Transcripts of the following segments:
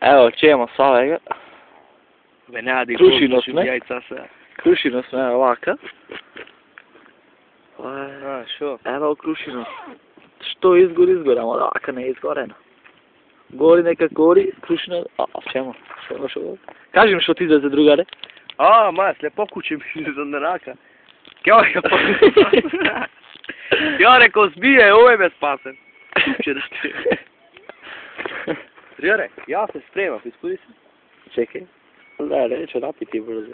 Evo, čujemo s ovega. Venjadi, Krušino koliko sme. jajca sve. Krušino sme, ovaka. A, šo? Evo krušino. Što izgoramo, ovaka ne izgoreno. Gori neka gori, krušino, a čemu? Što? Kaži mi što ti za drugare. A, masle, pokućem za naraka. Kjoj ga pokućem. Ja rekao, zbije, ovo je me spasen. Kuće da ti. Rijore, ja se spremam, ispudi se. Čekaj. Da, neću napiti brzo.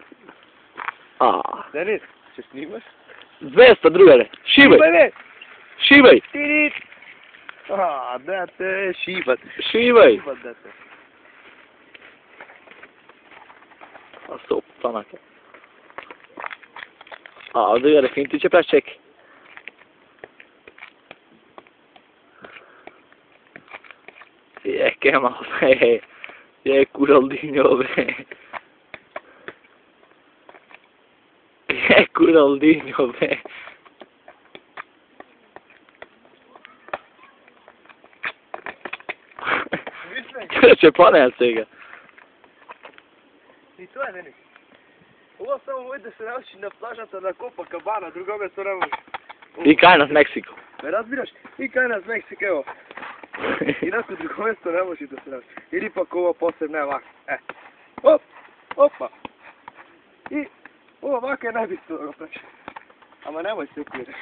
Denis, će snimaš? 200 drugare, šibaj! Ne! Šibaj! Tirit! A, da te, šibat. Šibaj! Šibat, da te. A stop, panaka. A, drugare, fin ti će praš, čekaj. Che malo, Curaldinho, Curaldinho, Će ponese ga. I to je, Denis. Ovo samo moj da se nauči na plažata na Copacabana, drugo mjesto ne može. I kaj nas Meksiko. Me razbiraš? I kaj nas Meksiko, evo. I na drugo mjesto ne može da se nauči. Ili pak ovo posebno je ovako. Hop, opa. I ovo ovako je najbitno da ga preći. Ama nemoj se upirati.